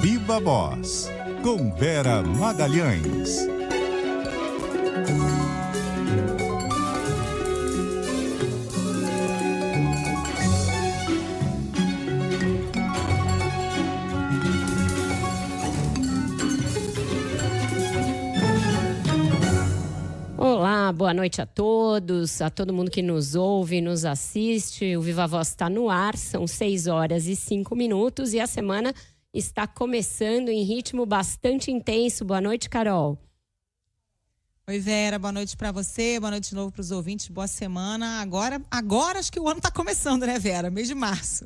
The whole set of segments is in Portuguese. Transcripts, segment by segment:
Viva Voz, com Vera Magalhães. Olá, boa noite a todos, a todo mundo que nos ouve, nos assiste. O Viva Voz está no ar, são 6h05 e a semana está começando em ritmo bastante intenso. Boa noite, Carol. Oi, Vera, boa noite para você, boa noite de novo para os ouvintes, boa semana. Agora acho que o ano está começando, né, Vera? Mês de março.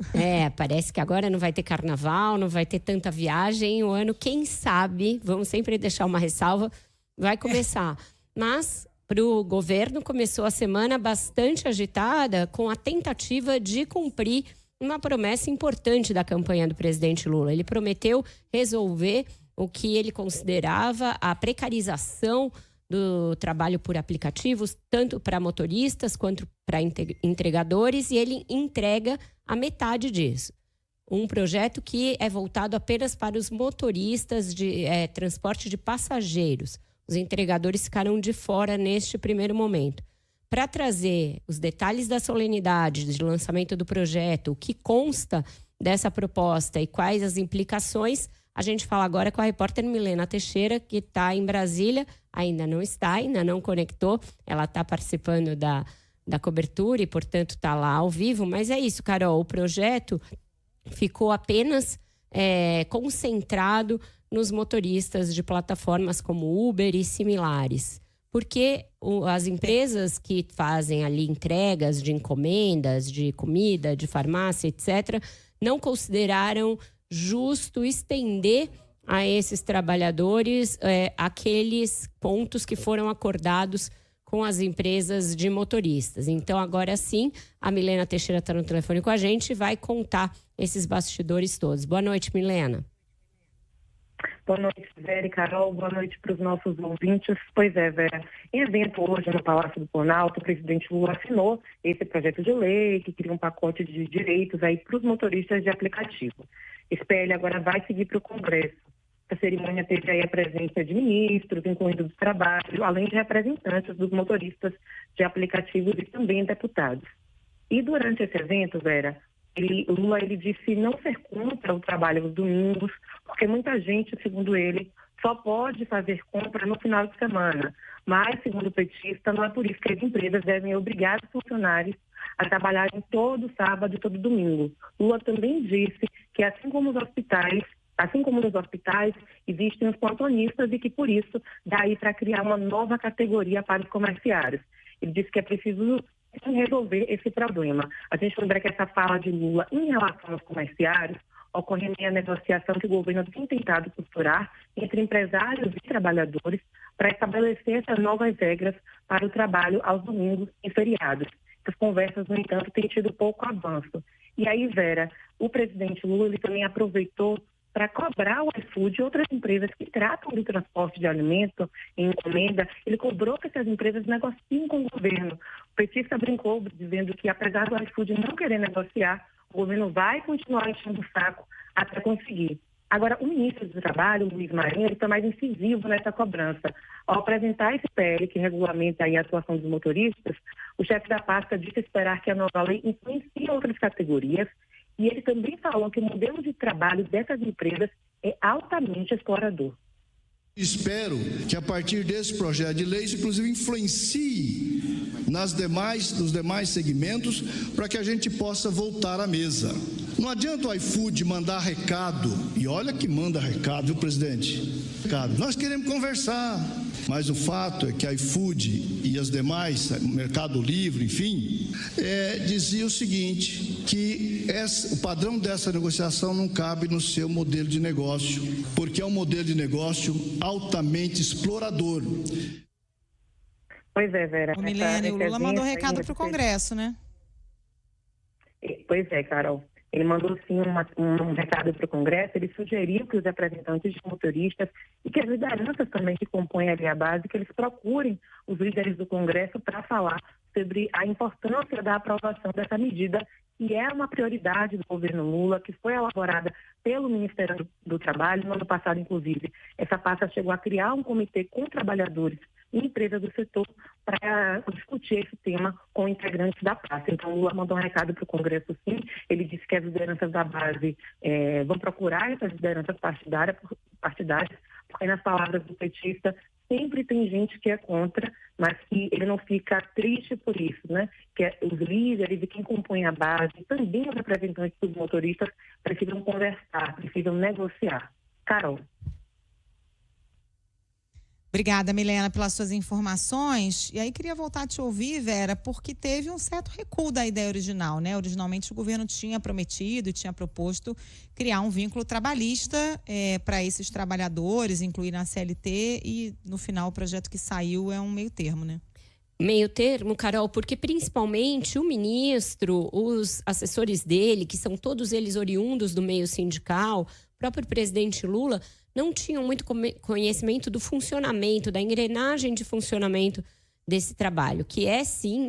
Parece que agora não vai ter carnaval, não vai ter tanta viagem. O ano, quem sabe, vamos sempre deixar uma ressalva, vai começar. Mas para o governo começou a semana bastante agitada com a tentativa de cumprir uma promessa importante da campanha do presidente Lula. Ele prometeu resolver o que ele considerava a precarização do trabalho por aplicativos, tanto para motoristas quanto para entregadores, e ele entrega a metade disso. Um projeto que é voltado apenas para os motoristas de transporte de passageiros. Os entregadores ficaram de fora neste primeiro momento. Para trazer os detalhes da solenidade de lançamento do projeto, o que consta dessa proposta e quais as implicações, a gente fala agora com a repórter Milena Teixeira, que está em Brasília, ainda não conectou, ela está participando da cobertura e, portanto, está lá ao vivo. Mas é isso, Carol, o projeto ficou apenas concentrado nos motoristas de plataformas como Uber e similares. Porque as empresas que fazem ali entregas de encomendas, de comida, de farmácia, etc., não consideraram justo estender a esses trabalhadores aqueles pontos que foram acordados com as empresas de motoristas. Então, agora sim, a Milena Teixeira está no telefone com a gente e vai contar esses bastidores todos. Boa noite, Milena. Boa noite, Vera e Carol. Boa noite para os nossos ouvintes. Pois é, Vera. Em evento hoje no Palácio do Planalto, o presidente Lula assinou esse projeto de lei que cria um pacote de direitos aí para os motoristas de aplicativo. Esse PL agora vai seguir para o Congresso. A cerimônia teve aí a presença de ministros, incluindo do trabalho, além de representantes dos motoristas de aplicativos e também deputados. E durante esse evento, Vera, Lula disse não ser contra o trabalho aos domingos, porque muita gente, segundo ele, só pode fazer compra no final de semana. Mas, segundo o petista, não é por isso que as empresas devem obrigar os funcionários a trabalharem todo sábado e todo domingo. Lula também disse que, assim como nos hospitais, existem os plantonistas e que, por isso, daí para criar uma nova categoria para os comerciários. Ele disse que é preciso resolver esse problema. A gente lembra que essa fala de Lula em relação aos comerciários ocorre em a negociação que o governo tem tentado costurar entre empresários e trabalhadores para estabelecer essas novas regras para o trabalho aos domingos e feriados. As conversas, no entanto, têm tido pouco avanço. E aí, Vera, o presidente Lula também aproveitou para cobrar o iFood e outras empresas que tratam do transporte de alimento em encomenda. Ele cobrou que essas empresas negociem com o governo. O petista brincou dizendo que, apesar do iFood não querer negociar, o governo vai continuar enchendo o saco até conseguir. Agora, o ministro do Trabalho, Luiz Marinho, ele está mais incisivo nessa cobrança. Ao apresentar esse PL que regulamenta aí a atuação dos motoristas, o chefe da pasta disse esperar que a nova lei influencie outras categorias. E ele também falou que o modelo de trabalho dessas empresas é altamente explorador. Espero que a partir desse projeto de lei, inclusive, influencie nos demais segmentos para que a gente possa voltar à mesa. Não adianta o iFood mandar recado, e olha que manda recado, viu, presidente? Nós queremos conversar, mas o fato é que a iFood e as demais, Mercado Livre, enfim, dizia o seguinte, que o padrão dessa negociação não cabe no seu modelo de negócio, porque é um modelo de negócio altamente explorador. Pois é, Vera. O Milena, o Lula mandou recado para o Congresso, né? Pois é, Carol. Ele mandou, sim, um recado para o Congresso. Ele sugeriu que os representantes de motoristas e que as lideranças também que compõem ali a base, que eles procurem os líderes do Congresso para falar sobre a importância da aprovação dessa medida, que é uma prioridade do governo Lula, que foi elaborada pelo Ministério do do Trabalho. No ano passado, inclusive, essa pasta chegou a criar um comitê com trabalhadores e empresas do setor para discutir esse tema com integrantes da pasta. Então, o Lula mandou um recado para o Congresso, sim. Ele disse que as lideranças da base vão procurar essas lideranças partidárias, porque nas palavras do petista, sempre tem gente que é contra, mas que ele não fica triste por isso, né? Que os líderes e quem compõe a base, também os representantes dos motoristas, precisam conversar, precisam negociar. Carol. Obrigada, Milena, pelas suas informações. E aí queria voltar a te ouvir, Vera, porque teve um certo recuo da ideia original, né? Originalmente o governo tinha prometido e tinha proposto criar um vínculo trabalhista para esses trabalhadores, incluir na CLT, e no final o projeto que saiu é um meio termo, né? Meio termo, Carol, porque principalmente o ministro, os assessores dele, que são todos eles oriundos do meio sindical, o próprio presidente Lula, não tinham muito conhecimento do funcionamento, da engrenagem de funcionamento desse trabalho, que é sim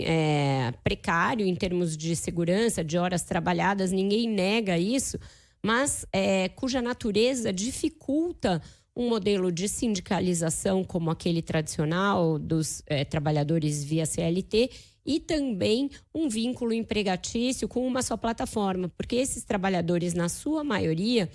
precário em termos de segurança, de horas trabalhadas, ninguém nega isso, mas cuja natureza dificulta um modelo de sindicalização como aquele tradicional dos trabalhadores via CLT e também um vínculo empregatício com uma só plataforma, porque esses trabalhadores, na sua maioria,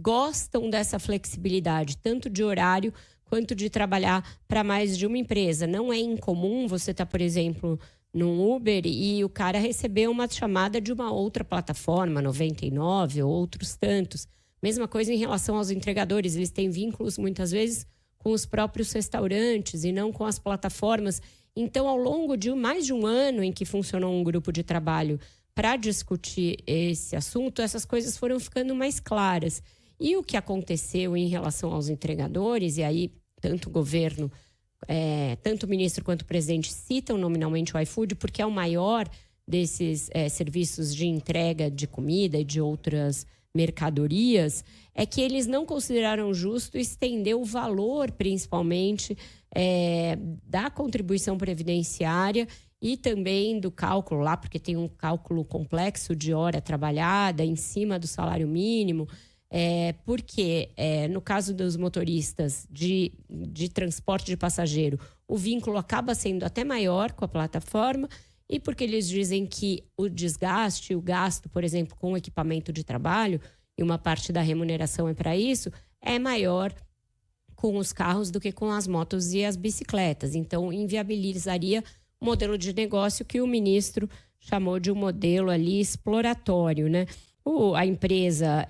gostam dessa flexibilidade, tanto de horário quanto de trabalhar para mais de uma empresa. Não é incomum você estar, por exemplo, num Uber e o cara receber uma chamada de uma outra plataforma, 99 ou outros tantos. Mesma coisa em relação aos entregadores, eles têm vínculos muitas vezes com os próprios restaurantes e não com as plataformas. Então, ao longo de mais de um ano em que funcionou um grupo de trabalho para discutir esse assunto, essas coisas foram ficando mais claras. E o que aconteceu em relação aos entregadores, e aí tanto o governo, tanto o ministro quanto o presidente citam nominalmente o iFood, porque é o maior desses serviços de entrega de comida e de outras mercadorias, é que eles não consideraram justo estender o valor, principalmente, da contribuição previdenciária e também do cálculo lá, porque tem um cálculo complexo de hora trabalhada em cima do salário mínimo, porque no caso dos motoristas de transporte de passageiro, o vínculo acaba sendo até maior com a plataforma e porque eles dizem que o desgaste, o gasto, por exemplo, com o equipamento de trabalho, e uma parte da remuneração é para isso, é maior com os carros do que com as motos e as bicicletas. Então, inviabilizaria o modelo de negócio que o ministro chamou de um modelo ali exploratório, né? A empresa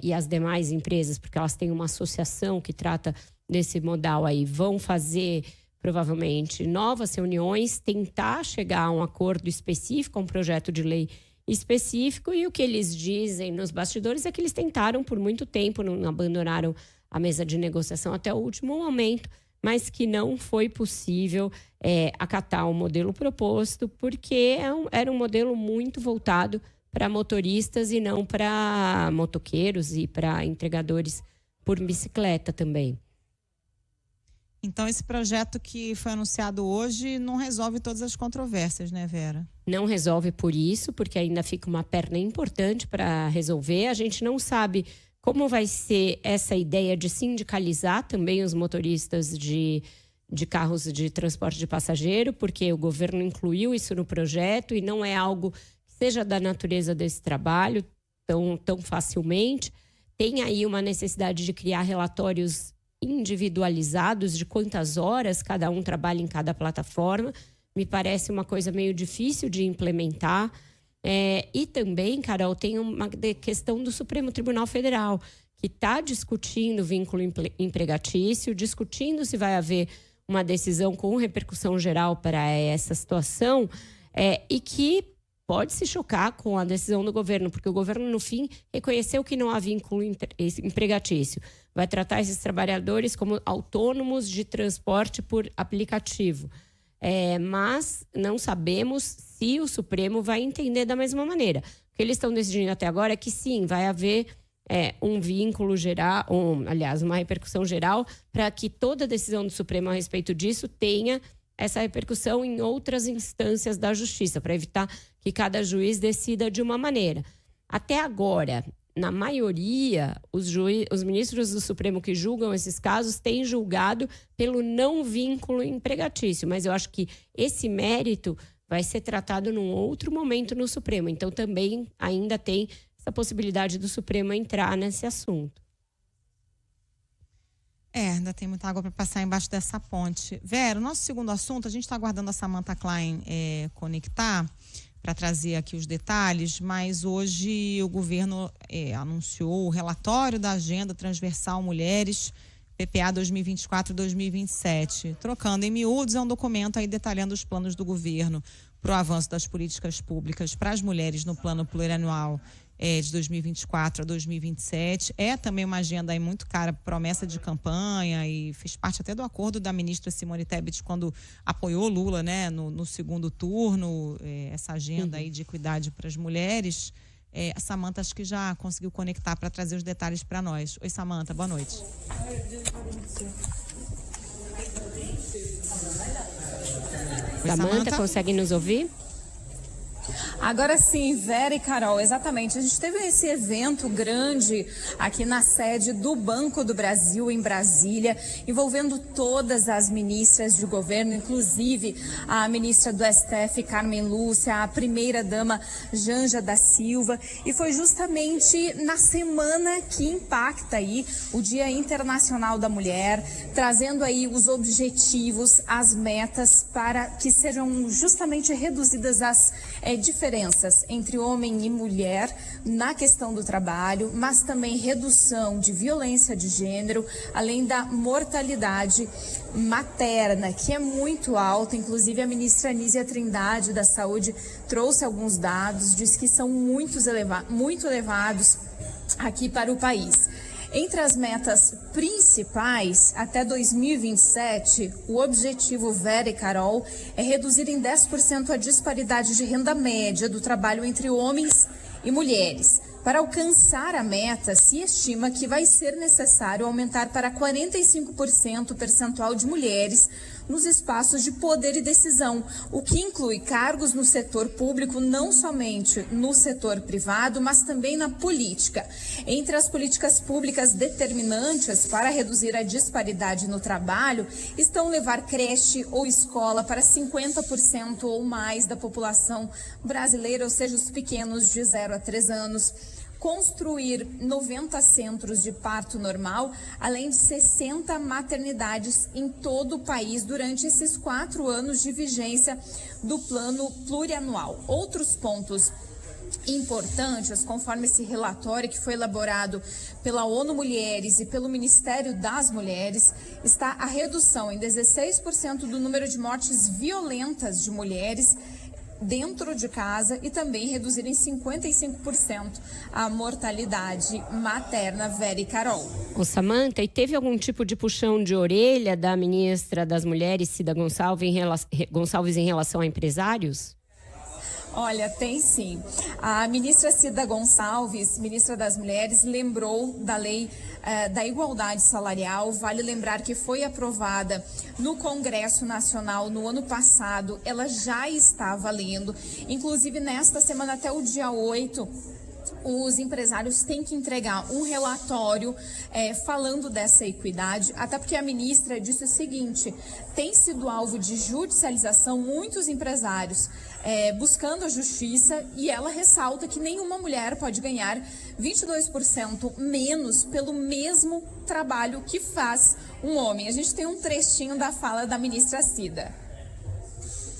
e as demais empresas, porque elas têm uma associação que trata desse modal aí, vão fazer provavelmente novas reuniões, tentar chegar a um acordo específico, a um projeto de lei específico, e o que eles dizem nos bastidores é que eles tentaram por muito tempo, não abandonaram a mesa de negociação até o último momento, mas que não foi possível acatar o modelo proposto, porque era um modelo muito voltado para motoristas e não para motoqueiros e para entregadores por bicicleta também. Então, esse projeto que foi anunciado hoje não resolve todas as controvérsias, né, Vera? Não resolve por isso, porque ainda fica uma perna importante para resolver. A gente não sabe como vai ser essa ideia de sindicalizar também os motoristas de carros de transporte de passageiro, porque o governo incluiu isso no projeto e não é algo que seja da natureza desse trabalho tão facilmente. Tem aí uma necessidade de criar relatórios individualizados de quantas horas cada um trabalha em cada plataforma. Me parece uma coisa meio difícil de implementar. E também, Carol, tem uma questão do Supremo Tribunal Federal, que está discutindo o vínculo empregatício, discutindo se vai haver uma decisão com repercussão geral para essa situação, e que pode se chocar com a decisão do governo, porque o governo, no fim, reconheceu que não há vínculo empregatício. Vai tratar esses trabalhadores como autônomos de transporte por aplicativo. Mas não sabemos se o Supremo vai entender da mesma maneira. O que eles estão decidindo até agora é que sim, vai haver um vínculo geral, uma repercussão geral, para que toda decisão do Supremo a respeito disso tenha essa repercussão em outras instâncias da justiça, para evitar que cada juiz decida de uma maneira. Até agora, na maioria, os ministros do Supremo que julgam esses casos têm julgado pelo não vínculo empregatício. Mas eu acho que esse mérito vai ser tratado num outro momento no Supremo. Então, também ainda tem essa possibilidade do Supremo entrar nesse assunto. Ainda tem muita água para passar embaixo dessa ponte. Vera, o nosso segundo assunto, a gente está aguardando a Samantha Klein conectar para trazer aqui os detalhes, mas hoje o governo anunciou o relatório da Agenda Transversal Mulheres, PPA 2024-2027. Trocando em miúdos, é um documento aí detalhando os planos do governo para o avanço das políticas públicas para as mulheres no plano plurianual de 2024 a 2027. É também uma agenda aí muito cara, promessa de campanha, e fez parte até do acordo da ministra Simone Tebet quando apoiou Lula, né, no segundo turno, essa agenda aí de equidade para as mulheres. A Samantha acho que já conseguiu conectar para trazer os detalhes para nós. Oi, Samantha, boa noite. Samantha, consegue nos ouvir? Agora sim, Vera e Carol, exatamente. A gente teve esse evento grande aqui na sede do Banco do Brasil, em Brasília, envolvendo todas as ministras de governo, inclusive a ministra do STF, Carmen Lúcia, a primeira-dama Janja da Silva. E foi justamente na semana que impacta aí o Dia Internacional da Mulher, trazendo aí os objetivos, as metas para que sejam justamente reduzidas as diferenças entre homem e mulher na questão do trabalho, mas também redução de violência de gênero, além da mortalidade materna, que é muito alta. Inclusive a ministra Anísia Trindade da Saúde trouxe alguns dados, diz que são muito elevados aqui para o país. Entre as metas principais, até 2027, o objetivo, Vera e Carol, é reduzir em 10% a disparidade de renda média do trabalho entre homens e mulheres. Para alcançar a meta, se estima que vai ser necessário aumentar para 45% o percentual de mulheres nos espaços de poder e decisão, o que inclui cargos no setor público, não somente no setor privado, mas também na política. Entre as políticas públicas determinantes para reduzir a disparidade no trabalho estão levar creche ou escola para 50% ou mais da população brasileira, ou seja, os pequenos de 0 a 3 anos. Construir 90 centros de parto normal, além de 60 maternidades em todo o país durante esses 4 anos de vigência do plano plurianual. Outros pontos importantes, conforme esse relatório que foi elaborado pela ONU Mulheres e pelo Ministério das Mulheres, está a redução em 16% do número de mortes violentas de mulheres dentro de casa e também reduzir em 55% a mortalidade materna. Vera e Carol. Ô Samantha, e teve algum tipo de puxão de orelha da ministra das Mulheres, Cida Gonçalves, em relação a empresários? Olha, tem sim. A ministra Cida Gonçalves, ministra das Mulheres, lembrou da lei da igualdade salarial. Vale lembrar que foi aprovada no Congresso Nacional no ano passado. Ela já está valendo. Inclusive, nesta semana, até o dia 8, os empresários têm que entregar um relatório falando dessa equidade, até porque a ministra disse o seguinte: tem sido alvo de judicialização muitos empresários buscando a justiça, e ela ressalta que nenhuma mulher pode ganhar 22% menos pelo mesmo trabalho que faz um homem. A gente tem um trechinho da fala da ministra Cida.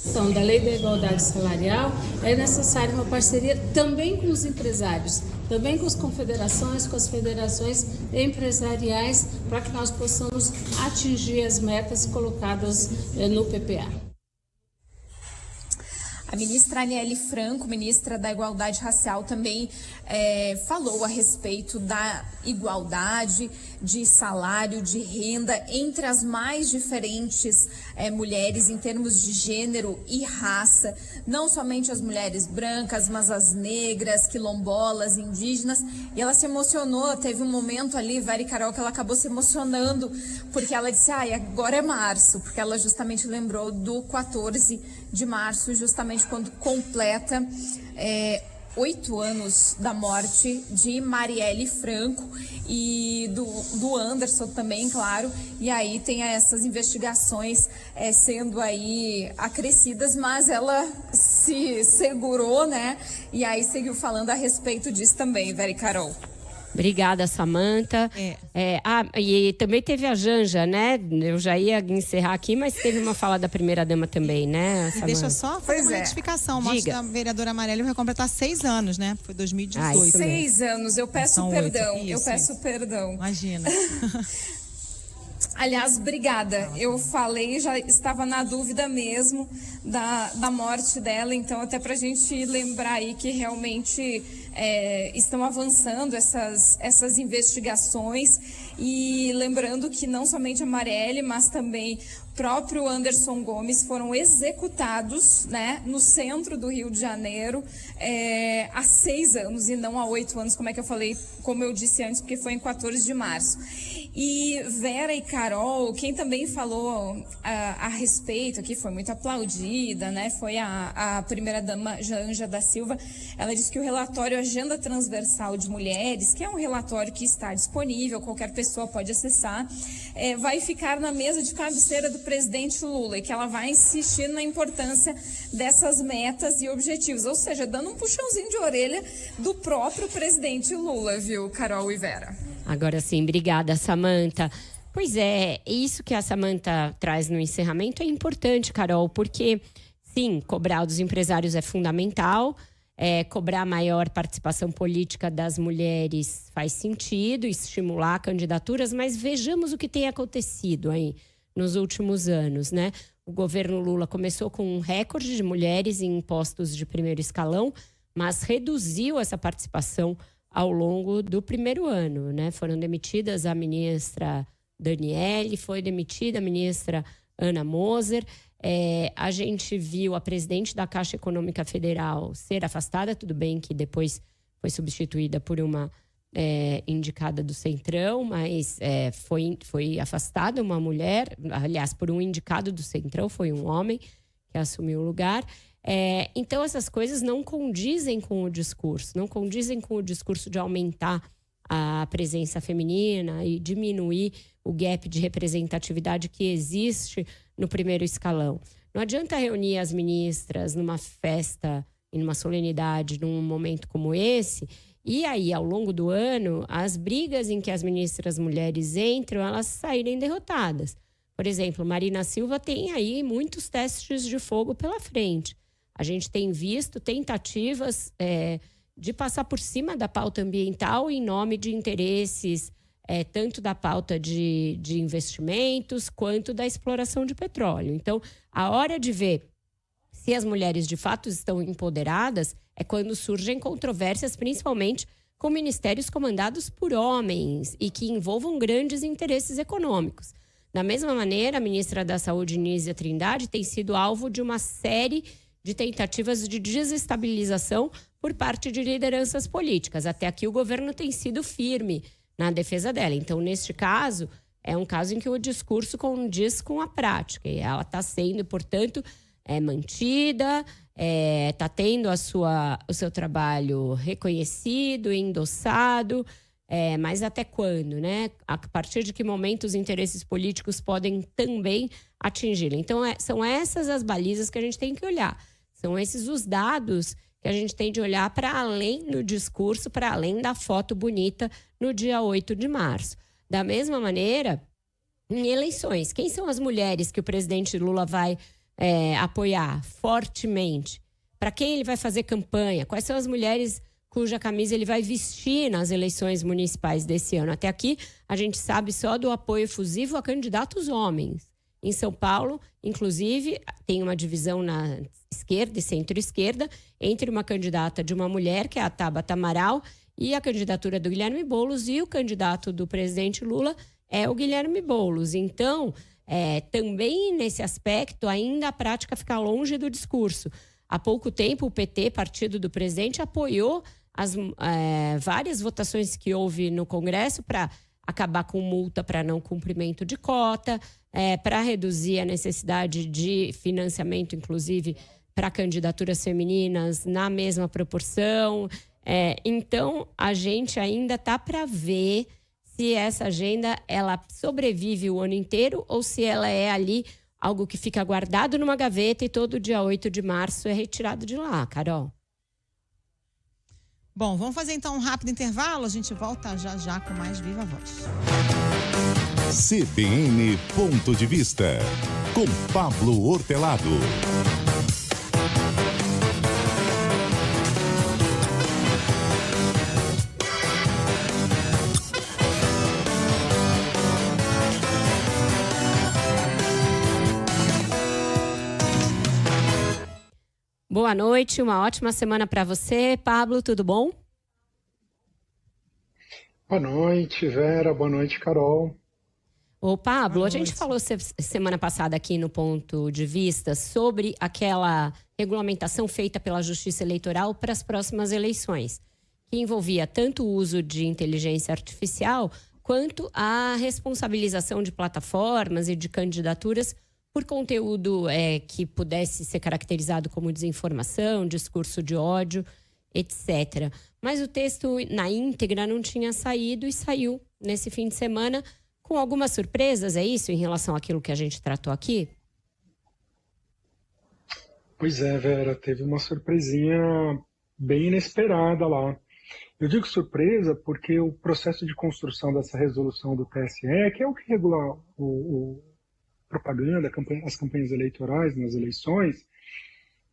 Então, da lei da igualdade salarial, é necessária uma parceria também com os empresários, também com as confederações, com as federações empresariais, para que nós possamos atingir as metas colocadas no PPA. A ministra Aniele Franco, ministra da Igualdade Racial, também falou a respeito da igualdade de salário, de renda entre as mais diferentes mulheres em termos de gênero e raça, não somente as mulheres brancas, mas as negras, quilombolas, indígenas. E ela se emocionou, teve um momento ali, Vera e Carol, que ela acabou se emocionando, porque ela disse, agora é março, porque ela justamente lembrou do 14 de março, justamente quando completa 8 anos da morte de Marielle Franco e do Anderson também, claro. E aí tem essas investigações sendo aí acrescidas, mas ela se segurou, né? E aí seguiu falando a respeito disso também, Vera e Carol. Obrigada, Samantha. E também teve a Janja, né? Eu já ia encerrar aqui, mas teve uma fala da primeira-dama também, né, Samantha? E deixa eu só fazer uma retificação. A morte da vereadora Marielle vai completar 6 anos, né? Foi 2018. 6 anos, eu peço perdão. Eu peço perdão. Imagina. Aliás, obrigada. Eu falei, já estava na dúvida mesmo da morte dela, então até para a gente lembrar aí que realmente estão avançando essas investigações e lembrando que não somente a Marielle, mas também o próprio Anderson Gomes foram executados, né, no centro do Rio de Janeiro há 6 anos e não há 8 anos, como eu disse antes, porque foi em 14 de março. E Vera e Carol, quem também falou a respeito aqui, foi muito aplaudida, né? Foi a primeira-dama Janja da Silva. Ela disse que o relatório Agenda Transversal de Mulheres, que é um relatório que está disponível, qualquer pessoa pode acessar, vai ficar na mesa de cabeceira do presidente Lula e que ela vai insistir na importância dessas metas e objetivos, ou seja, dando um puxãozinho de orelha do próprio presidente Lula, viu, Carol e Vera? Agora sim, obrigada, Samantha. Pois é, isso que a Samantha traz no encerramento é importante, Carol, porque, sim, cobrar dos empresários é fundamental, cobrar maior participação política das mulheres faz sentido, estimular candidaturas, mas vejamos o que tem acontecido aí nos últimos anos, né? O governo Lula começou com um recorde de mulheres em postos de primeiro escalão, mas reduziu essa participação ao longo do primeiro ano, né? Foram demitidas a ministra Daniele, foi demitida a ministra Ana Moser. A gente viu a presidente da Caixa Econômica Federal ser afastada, tudo bem que depois foi substituída por uma indicada do Centrão, mas foi afastada uma mulher, aliás, por um indicado do Centrão, foi um homem que assumiu o lugar. Então, essas coisas não condizem com o discurso, não condizem com o discurso de aumentar a presença feminina e diminuir o gap de representatividade que existe no primeiro escalão. Não adianta reunir as ministras numa festa, numa solenidade, num momento como esse, e aí, ao longo do ano, as brigas em que as ministras mulheres entram, elas saírem derrotadas. Por exemplo, Marina Silva tem aí muitos testes de fogo pela frente. A gente tem visto tentativas de passar por cima da pauta ambiental em nome de interesses tanto da pauta de investimentos quanto da exploração de petróleo. Então, a hora de ver se as mulheres de fato estão empoderadas é quando surgem controvérsias, principalmente com ministérios comandados por homens e que envolvam grandes interesses econômicos. Da mesma maneira, a ministra da Saúde, Nízia Trindade, tem sido alvo de uma série de tentativas de desestabilização por parte de lideranças políticas. Até aqui o governo tem sido firme na defesa dela. Então, neste caso, é um caso em que o discurso condiz com a prática. E ela está sendo, portanto, mantida, está tendo o seu trabalho reconhecido, endossado, mas até quando, né? A partir de que momento os interesses políticos podem também atingi-la. Então, são essas as balizas que a gente tem que olhar. São esses os dados que a gente tem de olhar para além do discurso, para além da foto bonita no dia 8 de março. Da mesma maneira, em eleições, quem são as mulheres que o presidente Lula vai apoiar fortemente? Para quem ele vai fazer campanha? Quais são as mulheres cuja camisa ele vai vestir nas eleições municipais desse ano? Até aqui, a gente sabe só do apoio efusivo a candidatos homens. Em São Paulo, inclusive, tem uma divisão na esquerda e centro-esquerda entre uma candidata de uma mulher, que é a Tabata Amaral, e a candidatura do Guilherme Boulos, e o candidato do presidente Lula é o Guilherme Boulos. Então, também nesse aspecto, ainda a prática fica longe do discurso. Há pouco tempo, o PT, partido do presidente, apoiou as várias votações que houve no Congresso para acabar com multa para não cumprimento de cota, para reduzir a necessidade de financiamento, inclusive, para candidaturas femininas na mesma proporção. Então, a gente ainda está para ver se essa agenda ela sobrevive o ano inteiro ou se ela é ali algo que fica guardado numa gaveta e todo dia 8 de março é retirado de lá, Carol. Bom, vamos fazer então um rápido intervalo. A gente volta já com mais Viva Voz. CBN Ponto de Vista, com Pablo Hortelado. Boa noite, uma ótima semana para você. Pablo, tudo bom? Boa noite, Vera. Boa noite, Carol. Ô, Pablo, a gente falou semana passada aqui no Ponto de Vista sobre aquela regulamentação feita pela Justiça Eleitoral para as próximas eleições, que envolvia tanto o uso de inteligência artificial quanto a responsabilização de plataformas e de candidaturas por conteúdo que pudesse ser caracterizado como desinformação, discurso de ódio, etc. Mas o texto na íntegra não tinha saído e saiu nesse fim de semana com algumas surpresas, é isso, em relação àquilo que a gente tratou aqui? Pois é, Vera, teve uma surpresinha bem inesperada lá. Eu digo surpresa porque o processo de construção dessa resolução do TSE, que é o que regula propaganda, as campanhas eleitorais nas eleições,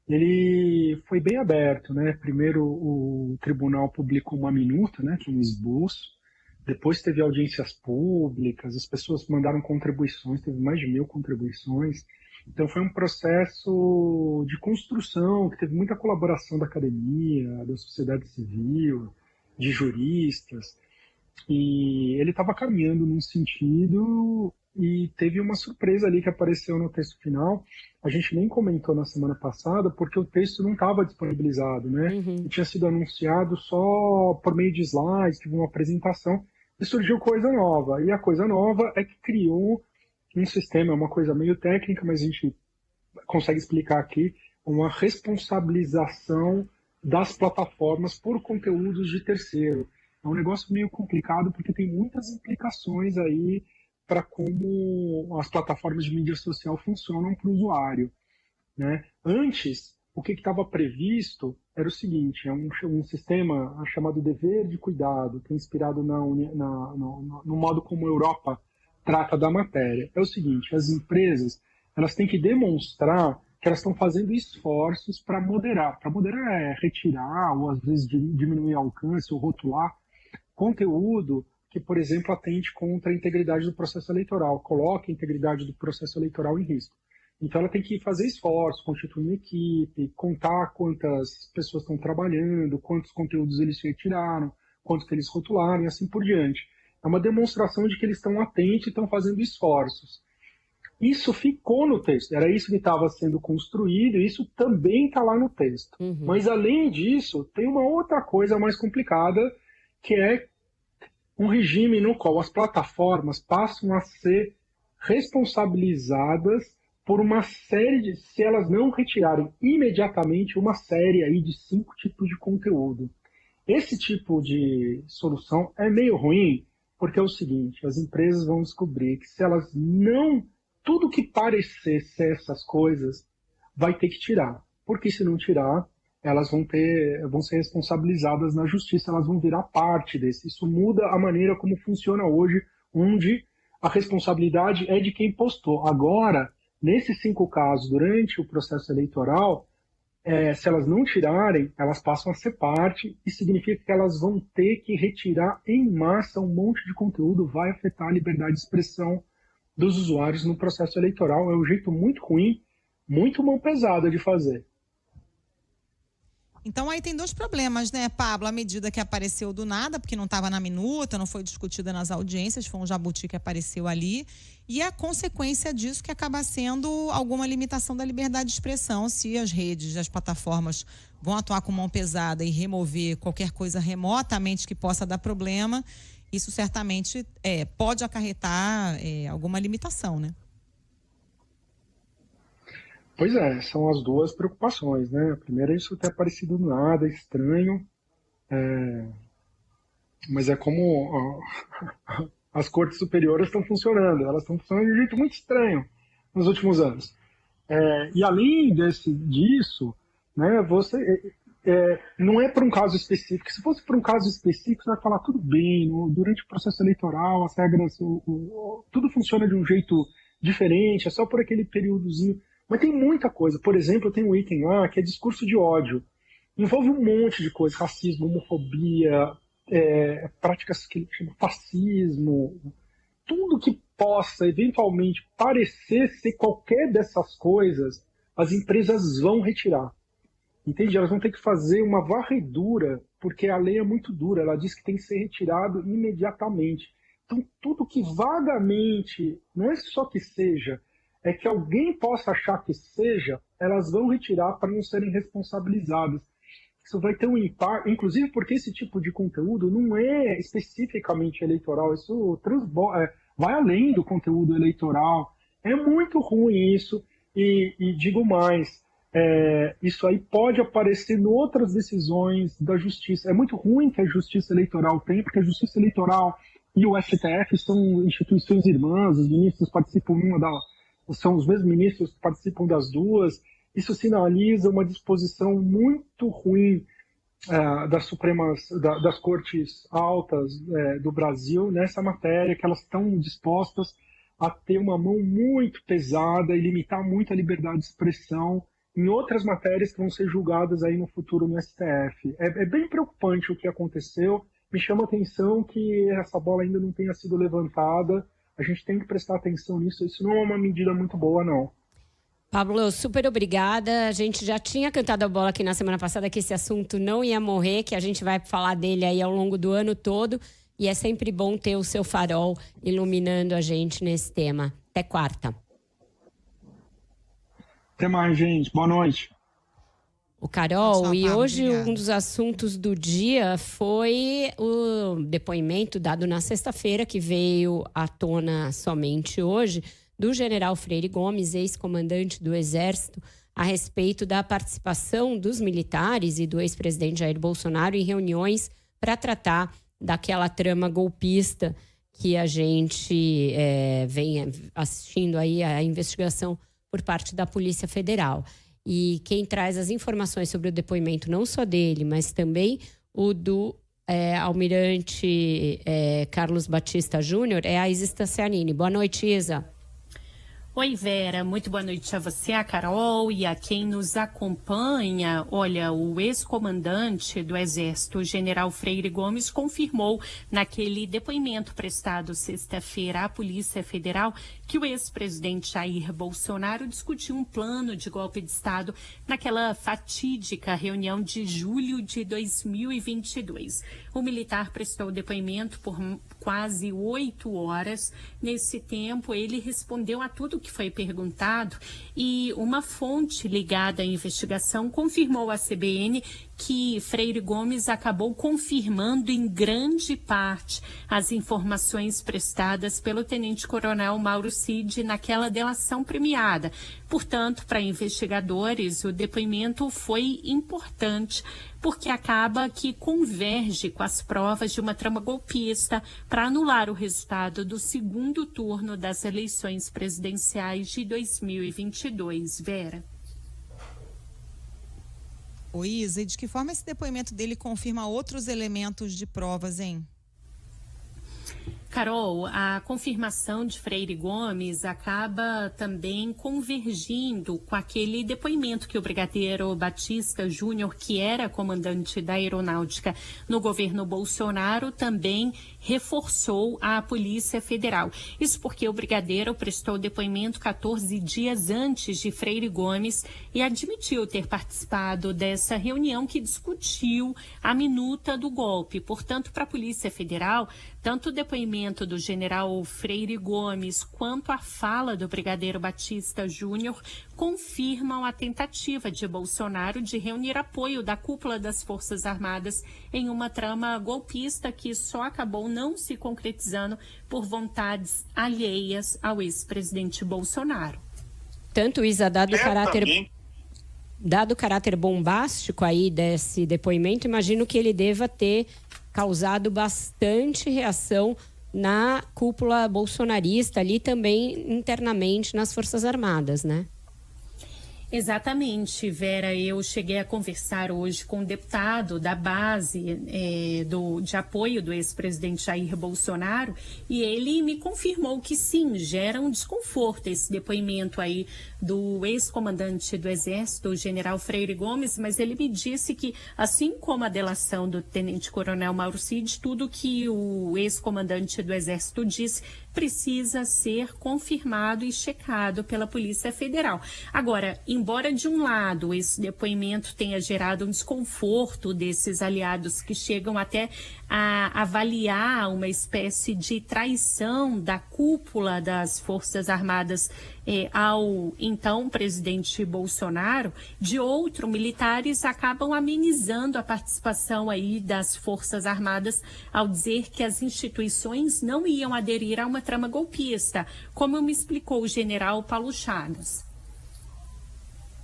ele foi bem aberto, né? Primeiro o tribunal publicou uma minuta, né, que é um esboço, depois teve audiências públicas, as pessoas mandaram contribuições, teve mais de 1.000 contribuições, então foi um processo de construção que teve muita colaboração da academia, da sociedade civil, de juristas, e ele estava caminhando num sentido. E teve uma surpresa ali que apareceu no texto final. A gente nem comentou na semana passada, porque o texto não estava disponibilizado, né? Ele tinha sido anunciado só por meio de slides, teve uma apresentação, e surgiu coisa nova. E a coisa nova é que criou um sistema, é uma coisa meio técnica, mas a gente consegue explicar aqui, uma responsabilização das plataformas por conteúdos de terceiro. É um negócio meio complicado, porque tem muitas implicações aí para como as plataformas de mídia social funcionam para o usuário, né? Antes, o que estava previsto era o seguinte, é um sistema chamado dever de cuidado, que é inspirado no modo como a Europa trata da matéria. É o seguinte, as empresas elas têm que demonstrar que elas estão fazendo esforços para moderar. Para moderar é retirar, ou às vezes diminuir o alcance, ou rotular conteúdo que, por exemplo, atente contra a integridade do processo eleitoral, coloque a integridade do processo eleitoral em risco. Então ela tem que fazer esforço, constituir uma equipe, contar quantas pessoas estão trabalhando, quantos conteúdos eles retiraram, quantos que eles rotularam e assim por diante. É uma demonstração de que eles estão atentos e estão fazendo esforços. Isso ficou no texto, era isso que estava sendo construído, e isso também está lá no texto. Mas além disso, tem uma outra coisa mais complicada, que é um regime no qual as plataformas passam a ser responsabilizadas por uma série se elas não retirarem imediatamente uma série aí de 5 tipos de conteúdo. Esse tipo de solução é meio ruim, porque é o seguinte, as empresas vão descobrir que se elas não, tudo que parecer ser essas coisas, vai ter que tirar. Porque se não tirar, elas vão ser responsabilizadas na justiça, elas vão virar parte desse. Isso muda a maneira como funciona hoje, onde a responsabilidade é de quem postou. Agora, nesses 5 casos, durante o processo eleitoral, se elas não tirarem, elas passam a ser parte, e significa que elas vão ter que retirar em massa um monte de conteúdo, vai afetar a liberdade de expressão dos usuários no processo eleitoral. É um jeito muito ruim, muito mão pesada de fazer. Então aí tem 2 problemas, né, Pablo? A medida que apareceu do nada, porque não estava na minuta, não foi discutida nas audiências, foi um jabuti que apareceu ali. E a consequência disso que acaba sendo alguma limitação da liberdade de expressão, se as redes, as plataformas vão atuar com mão pesada e remover qualquer coisa remotamente que possa dar problema, isso certamente pode acarretar alguma limitação, né? Pois é, são as duas preocupações, né? A primeira é isso ter aparecido do nada, estranho, mas é como as cortes superiores estão funcionando, elas estão funcionando de um jeito muito estranho nos últimos anos. E além disso, né, não é para um caso específico. Se fosse para um caso específico, você vai falar tudo bem, durante o processo eleitoral, as regras, tudo funciona de um jeito diferente, é só por aquele períodozinho. Mas tem muita coisa. Por exemplo, tem um item lá que é discurso de ódio. Envolve um monte de coisa, racismo, homofobia, práticas que ele chama fascismo, tudo que possa eventualmente parecer ser qualquer dessas coisas, as empresas vão retirar. Entende? Elas vão ter que fazer uma varredura, porque a lei é muito dura, ela diz que tem que ser retirado imediatamente. Então, tudo que vagamente, não é só que seja, é que alguém possa achar que seja, elas vão retirar para não serem responsabilizadas. Isso vai ter um impacto, inclusive porque esse tipo de conteúdo não é especificamente eleitoral, isso vai além do conteúdo eleitoral. É muito ruim isso, e digo mais, isso aí pode aparecer em outras decisões da justiça. É muito ruim que a justiça eleitoral tem, porque a justiça eleitoral e o STF são instituições irmãs, os ministros participam são os mesmos ministros que participam das duas. Isso sinaliza uma disposição muito ruim das cortes altas do Brasil nessa matéria, que elas estão dispostas a ter uma mão muito pesada e limitar muito a liberdade de expressão em outras matérias que vão ser julgadas aí no futuro no STF. É bem preocupante o que aconteceu. Me chama a atenção que essa bola ainda não tenha sido levantada. A gente tem que prestar atenção nisso. Isso não é uma medida muito boa, não. Pablo, super obrigada. A gente já tinha cantado a bola aqui na semana passada que esse assunto não ia morrer, que a gente vai falar dele aí ao longo do ano todo. E é sempre bom ter o seu farol iluminando a gente nesse tema. Até quarta. Até mais, gente. Boa noite. O Carol, Tchau, e Pablo, hoje obrigada. um dos assuntos do dia foi o depoimento dado na sexta-feira, que veio à tona somente hoje, do general Freire Gomes, ex-comandante do Exército, a respeito da participação dos militares e do ex-presidente Jair Bolsonaro em reuniões para tratar daquela trama golpista que a gente vem assistindo aí a investigação por parte da Polícia Federal. E quem traz as informações sobre o depoimento, não só dele, mas também o do almirante Carlos Batista Júnior, é a Isa Stacianini. Boa noite, Isa. Oi, Vera, muito boa noite a você, a Carol e a quem nos acompanha. Olha, o ex-comandante do Exército, o general Freire Gomes, confirmou naquele depoimento prestado sexta-feira à Polícia Federal que o ex-presidente Jair Bolsonaro discutiu um plano de golpe de Estado naquela fatídica reunião de julho de 2022. O militar prestou depoimento por quase 8 horas. Nesse tempo, ele respondeu a tudo que foi perguntado e uma fonte ligada à investigação confirmou à CBN que Freire Gomes acabou confirmando em grande parte as informações prestadas pelo tenente-coronel Mauro Cid naquela delação premiada. Portanto, para investigadores, o depoimento foi importante porque acaba que converge com as provas de uma trama golpista para anular o resultado do segundo turno das eleições presidenciais de 2022. Vera. Ô Isa, e de que forma esse depoimento dele confirma outros elementos de provas, hein? Carol, a confirmação de Freire Gomes acaba também convergindo com aquele depoimento que o brigadeiro Batista Júnior, que era comandante da Aeronáutica no governo Bolsonaro, também reforçou à Polícia Federal. Isso porque o brigadeiro prestou depoimento 14 dias antes de Freire Gomes e admitiu ter participado dessa reunião que discutiu a minuta do golpe. Portanto, para a Polícia Federal, tanto o depoimento do general Freire Gomes quanto a fala do brigadeiro Batista Júnior confirmam a tentativa de Bolsonaro de reunir apoio da cúpula das Forças Armadas em uma trama golpista que só acabou não se concretizando por vontades alheias ao ex-presidente Bolsonaro. Tanto, Isa, dado o caráter bombástico aí desse depoimento, imagino que ele deva ter causado bastante reação na cúpula bolsonarista ali também internamente nas Forças Armadas, né? Exatamente, Vera. Eu cheguei a conversar hoje com um deputado da base de apoio do ex-presidente Jair Bolsonaro e ele me confirmou que sim, gera um desconforto esse depoimento aí do ex-comandante do Exército, o general Freire Gomes, mas ele me disse que, assim como a delação do tenente-coronel Mauro Cid, tudo que o ex-comandante do Exército disse precisa ser confirmado e checado pela Polícia Federal. Agora, embora de um lado esse depoimento tenha gerado um desconforto desses aliados que chegam até a avaliar uma espécie de traição da cúpula das Forças Armadas ao então presidente Bolsonaro, de outro, militares acabam amenizando a participação aí das Forças Armadas ao dizer que as instituições não iam aderir a uma trama golpista, como me explicou o general Paulo Chagas.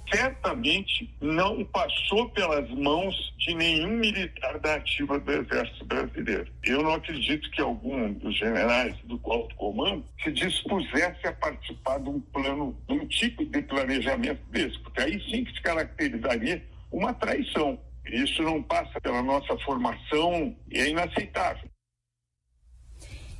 Certamente não passou pelas mãos de nenhum militar da ativa do Exército Brasileiro. Eu não acredito que algum dos generais do alto comando se dispusesse a participar de um plano, de um tipo de planejamento desse, porque aí sim que se caracterizaria uma traição. Isso não passa pela nossa formação e é inaceitável.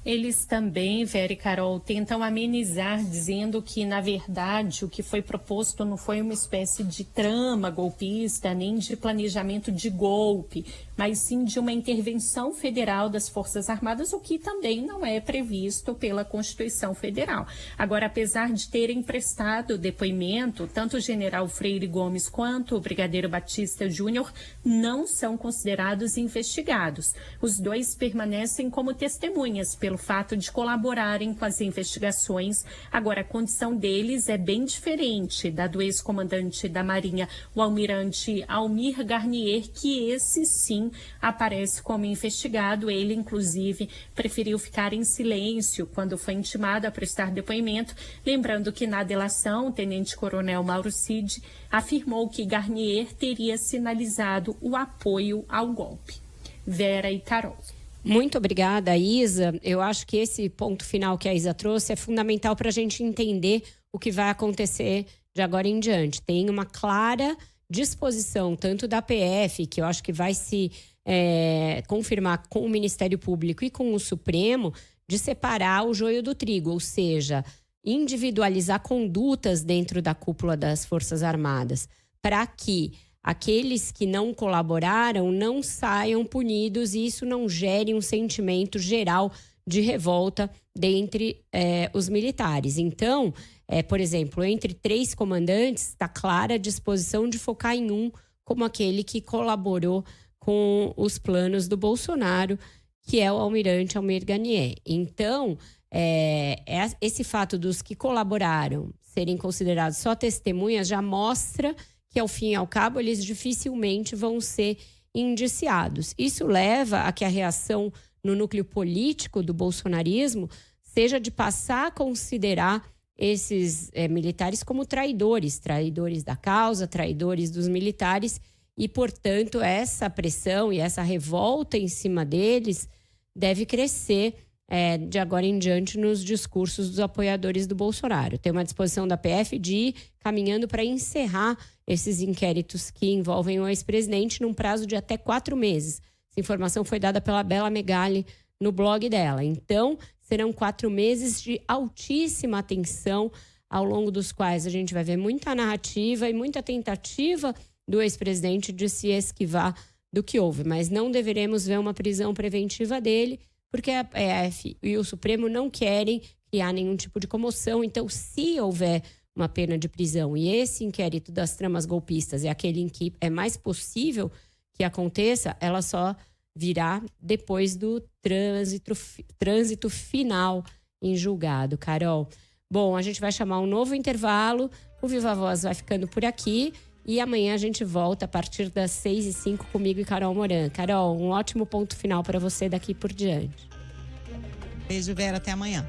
Eles também, Vera e Carol, tentam amenizar, dizendo que, na verdade, o que foi proposto não foi uma espécie de trama golpista, nem de planejamento de golpe, mas sim de uma intervenção federal das Forças Armadas, o que também não é previsto pela Constituição Federal. Agora, apesar de terem prestado depoimento, tanto o general Freire Gomes quanto o brigadeiro Batista Júnior não são considerados investigados. Os dois permanecem como testemunhas pelo fato de colaborarem com as investigações. Agora, a condição deles é bem diferente da do ex-comandante da Marinha, o almirante Almir Garnier, que esse sim aparece como investigado. Ele, inclusive, preferiu ficar em silêncio quando foi intimado a prestar depoimento, lembrando que na delação o tenente-coronel Mauro Cid afirmou que Garnier teria sinalizado o apoio ao golpe. Vera e Carol. Muito obrigada, Isa. Eu acho que esse ponto final que a Isa trouxe é fundamental para a gente entender o que vai acontecer de agora em diante. Tem uma clara disposição, tanto da PF, que eu acho que vai se confirmar com o Ministério Público e com o Supremo, de separar o joio do trigo, ou seja, individualizar condutas dentro da cúpula das Forças Armadas, para que aqueles que não colaboraram não saiam punidos e isso não gere um sentimento geral de revolta dentre os militares. Então, por exemplo, entre 3 comandantes, está clara a disposição de focar em um como aquele que colaborou com os planos do Bolsonaro, que é o almirante Almir Garnier. Então, esse fato dos que colaboraram serem considerados só testemunhas já mostra que, ao fim e ao cabo, eles dificilmente vão ser indiciados. Isso leva a que a reação no núcleo político do bolsonarismo seja de passar a considerar esses militares como traidores da causa, traidores dos militares, e, portanto, essa pressão e essa revolta em cima deles deve crescer de agora em diante nos discursos dos apoiadores do Bolsonaro. Tem uma disposição da PF de ir caminhando para encerrar esses inquéritos que envolvem o ex-presidente num prazo de até 4 meses. Essa informação foi dada pela Bela Megali no blog dela. Então, serão 4 meses de altíssima atenção, ao longo dos quais a gente vai ver muita narrativa e muita tentativa do ex-presidente de se esquivar do que houve. Mas não deveremos ver uma prisão preventiva dele, porque a PF e o Supremo não querem criar nenhum tipo de comoção. Então, se houver uma pena de prisão e esse inquérito das tramas golpistas é aquele em que é mais possível que aconteça, ela só virá depois do trânsito final em julgado, Carol. Bom, a gente vai chamar um novo intervalo, o Viva Voz vai ficando por aqui e amanhã a gente volta a partir das 6h05 comigo e Carol Moran. Carol, um ótimo ponto final para você daqui por diante. Beijo, Vera, até amanhã.